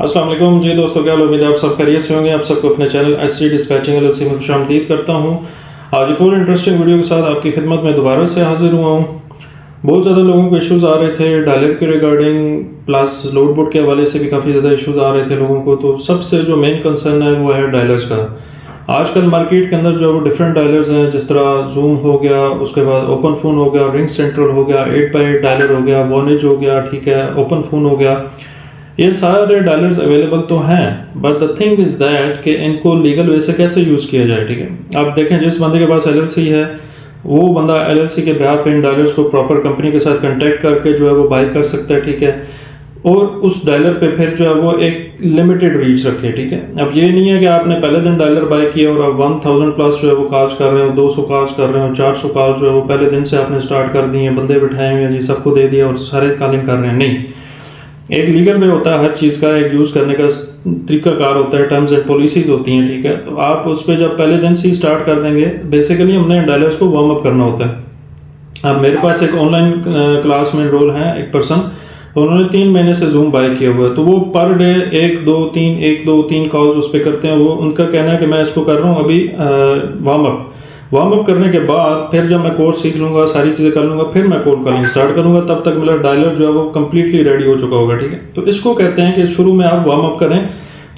अस्सलाम वालेकुम जी दोस्तों, क्या उम्मीद है आप सब खैरियत से होंगे। आप सबको अपने चैनल एससी डिस्पैचिंग एलएलसी में खुशामदीद करता हूं। आज एक और इंटरेस्टिंग वीडियो के साथ आपकी खिदमत में दोबारा से हाजिर हुआ हूं। बहुत ज़्यादा लोगों को इश्यूज़ आ रहे थे डायलर के रिगार्डिंग, प्लस लोड बोर्ड के हवाले से भी काफ़ी ज़्यादा इश्यूज़ आ रहे थे लोगों को। तो सबसे जो मेन कंसर्न है वो है डायलर्स का। आजकल मार्केट के अंदर जो है वो डिफरेंट डायलर्स हैं, जिस तरह जूम हो गया, उसके बाद ओपन फ़ोन हो गया, रिंग सेंट्रल हो गया, 8x8 डायलर हो गया, वॉनेज हो गया, ठीक है, ओपन फ़ोन हो गया। ये सारे डायलर्स अवेलेबल तो हैं, but the thing is that कि इनको लीगल वे से कैसे यूज़ किया जाए। ठीक है, आप देखें जिस बंदे के पास एलएलसी है वो बंदा एलएलसी के बिहाफ पे इन डायलर्स को प्रॉपर कंपनी के साथ कांटेक्ट करके जो है वो बाय कर सकता है। ठीक है, और उस डायलर पे फिर जो है वो एक लिमिटेड रीच रखे। ठीक है, अब ये नहीं है कि आपने पहले दिन डायलर बाय किया और अब 1000 प्लस जो है वो कॉल्स कर रहे हो, 200 कॉल्स कर रहे हो, 400 कॉल्स जो है वो पहले दिन से आपने स्टार्ट कर दी हैं, बंदे बिठाए हुए हैं जी, सबको दे दिया और सारे कॉलिंग कर रहे हैं। नहीं, एक लीगल वे होता है हर चीज़ का, एक यूज़ करने का तरीकाकार होता है, टर्म्स एंड पॉलिसीज होती हैं। ठीक है, तो आप उस पर जब पहले दिन से ही स्टार्ट कर देंगे, बेसिकली हमने डायलर्स को वार्म अप करना होता है। अब मेरे पास एक ऑनलाइन क्लास में रोल है एक पर्सन, तो उन्होंने 3 महीने से जूम बाय किया हुआ है। तो वो पर डे 1 2 3 कॉल्स उस पर करते हैं। वो उनका कहना है कि मैं इसको कर रहा हूँ अभी वार्म अप करने के बाद फिर जब मैं कोर्स सीख लूँगा, सारी चीज़ें कर लूँगा, फिर मैं कोल्ड कॉलिंग स्टार्ट करूँगा, तब तक मेरा डायलर जो है वो कम्प्लीटली रेडी हो चुका होगा। ठीक है, तो इसको कहते हैं कि शुरू में आप वार्म अप करें,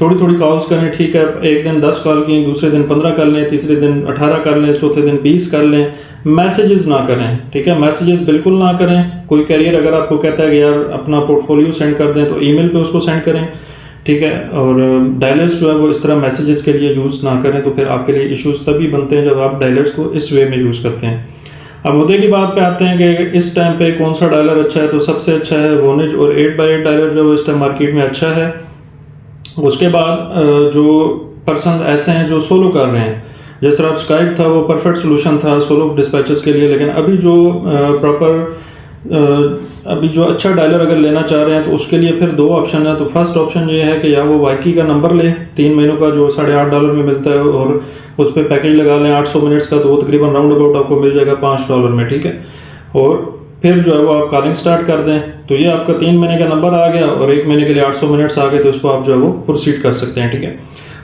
थोड़ी थोड़ी कॉल्स करें। ठीक है, एक दिन 10 कॉल की, दूसरे दिन 15 कर लें, तीसरे दिन 18 कर लें, चौथे दिन 20 कर लें। मैसेजेस ना करें। ठीक है, मैसेजेस बिल्कुल ना करें। कोई कैरियर अगर आपको कहता है कि यार अपना पोर्टफोलियो सेंड कर दें, तो ईमेल पे उसको सेंड करें। ठीक है, और डायलर्स जो है वो इस तरह मैसेजेस के लिए यूज़ ना करें, तो फिर आपके लिए इश्यूज तभी बनते हैं जब आप डायलर्स को इस वे में यूज़ करते हैं। अब मुद्दे की बात पे आते हैं कि इस टाइम पे कौन सा डायलर अच्छा है। तो सबसे अच्छा है वोनेज, और 8x8 डायलर जो है इस टाइम मार्केट में अच्छा है। उसके बाद जो पर्सन ऐसे हैं जो सोलो कर रहे हैं, जिस तरह स्काइप था वो परफेक्ट सोल्यूशन था सोलो डिस्पैचेस के लिए, लेकिन अभी जो अभी जो अच्छा डायलर अगर लेना चाह रहे हैं तो उसके लिए फिर 2 ऑप्शन है। तो फर्स्ट ऑप्शन ये है कि या वो वाइकी का नंबर लें 3 महीनों का, जो $8.5 में मिलता है, और उस पर पैकेज लगा लें 800 मिनट्स का, तो वो तकरीबन राउंड अबाउट आपको मिल जाएगा $5 में। ठीक है, और फिर जो है वो आप कॉलिंग स्टार्ट कर दें, तो ये आपका 3 महीने का नंबर आ गया और 1 महीने के लिए 800 मिनट्स आ गए, तो इसको आप जो है वो प्रोसीड कर सकते हैं। ठीक है,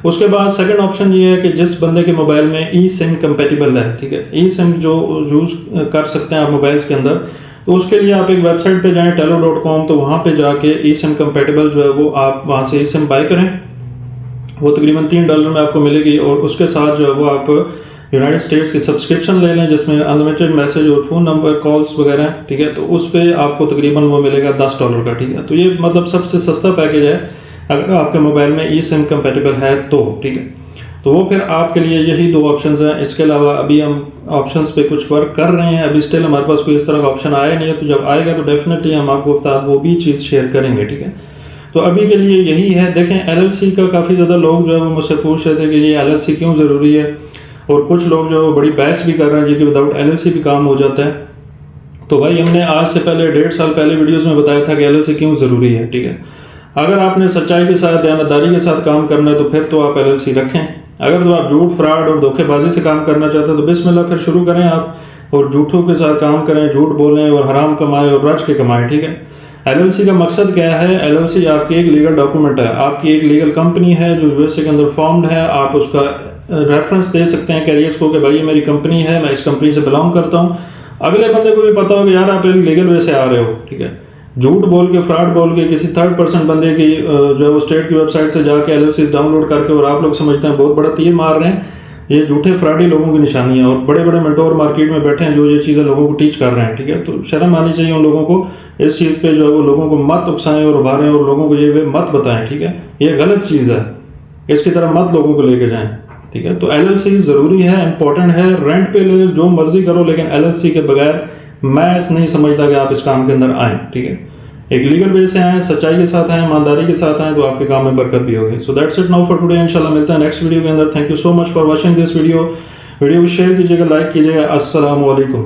उसके बाद सेकंड ऑप्शन ये है कि जिस बंदे के मोबाइल में ई सिम कंपेटिबल है, ठीक है, ई सिम जो यूज़ कर सकते हैं आप मोबाइल्स के अंदर, तो उसके लिए आप एक वेबसाइट पे जाएं telo.com, तो वहाँ पे जाके ई सिम कंपेटिबल जो है वो आप वहाँ से ई सिम बाय करें। वो तकरीबन $3 में आपको मिलेगी, और उसके साथ जो है वो आप यूनाइटेड स्टेट्स की सब्सक्रिप्शन ले लें जिसमें अनलिमिटेड मैसेज और फ़ोन नंबर कॉल्स वगैरह। ठीक है, तो उस पर आपको तकरीबन वो मिलेगा $10 का। ठीक है, तो ये मतलब सबसे सस्ता पैकेज है अगर आपके मोबाइल में ई सिम कंपेटिबल है तो। ठीक है, तो वो फिर आपके लिए यही 2 ऑप्शंस हैं। इसके अलावा अभी हम ऑप्शंस पे कुछ वर्क कर रहे हैं, अभी स्टिल हमारे पास कोई इस तरह का ऑप्शन आया नहीं है, तो जब आएगा तो डेफिनेटली हम आपको साथ वो भी चीज़ शेयर करेंगे। ठीक है, तो अभी के लिए यही है। देखें, एलएलसी का काफ़ी ज़्यादा लोग जो है वो मुझसे पूछ रहे थे कि ये एलएलसी क्यों ज़रूरी है, और कुछ लोग जो है वो बड़ी बहस भी कर रहे हैं जी कि विदाउट एलएलसी भी काम हो जाता है। तो भाई हमने आज से पहले 1.5 साल पहले वीडियोज़ में बताया था कि एलएलसी क्यों ज़रूरी है। ठीक है, अगर आपने सच्चाई के साथ, ईमानदारी के साथ काम करना है तो फिर तो आप एलएलसी रखें। अगर तो आप झूठ, फ्रॉड और धोखेबाजी से काम करना चाहते हैं तो बिस्मिल्लाह, फिर शुरू करें आप, और झूठों के साथ काम करें, झूठ बोलें और हराम कमाएं और रच के कमाएं। ठीक है, एलएलसी का मकसद क्या है? एलएलसी आपकी एक लीगल डॉक्यूमेंट है, आपकी एक लीगल कंपनी है जो यूएसए के अंदर फॉर्म्ड है। आप उसका रेफरेंस दे सकते हैं कैरियर्स को कि भाई ये मेरी कंपनी है, मैं इस कंपनी से बिलोंग करता हूँ। अगले बंदे को भी पता हो कि यार आप लीगल वे से आ रहे हो। ठीक है, झूठ बोल के, फ्रॉड बोल के, किसी थर्ड पर्सन बंदे की जो है वो स्टेट की वेबसाइट से जाके एलएलसी डाउनलोड करके, और आप लोग समझते हैं बहुत बड़ा तीर मार रहे हैं, ये झूठे फ्रॉडी लोगों की निशानी है। और बड़े बड़े मेंटोर मार्केट में बैठे हैं जो ये चीज़ें लोगों को टीच कर रहे हैं। ठीक है, तो शर्म आनी चाहिए उन लोगों को। इस चीज़ पे जो है वो लोगों को मत उकसाएं और उभारें, और लोगों को ये वे मत बताएं। ठीक है, ये गलत चीज़ है, इसकी तरह मत लोगों को लेके जाएं। ठीक है, तो एलएलसी ज़रूरी है, इंपॉर्टेंट है। रेंट पे ले, जो मर्जी करो, लेकिन एलएलसी के बगैर मैं नहीं समझता कि आप इस काम के अंदर आएँ। ठीक है, एक लीगल वे से आएँ, सच्चाई के साथ आएँ, ईमानदारी के साथ आएँ, तो आपके काम में बरकत भी होगी। So that's it now for today. इंशाल्लाह मिलते हैं नेक्स्ट वीडियो के अंदर। Thank you so much for watching this video को शेयर कीजिएगा, लाइक कीजिएगा। अस्सलाम वालेकुम।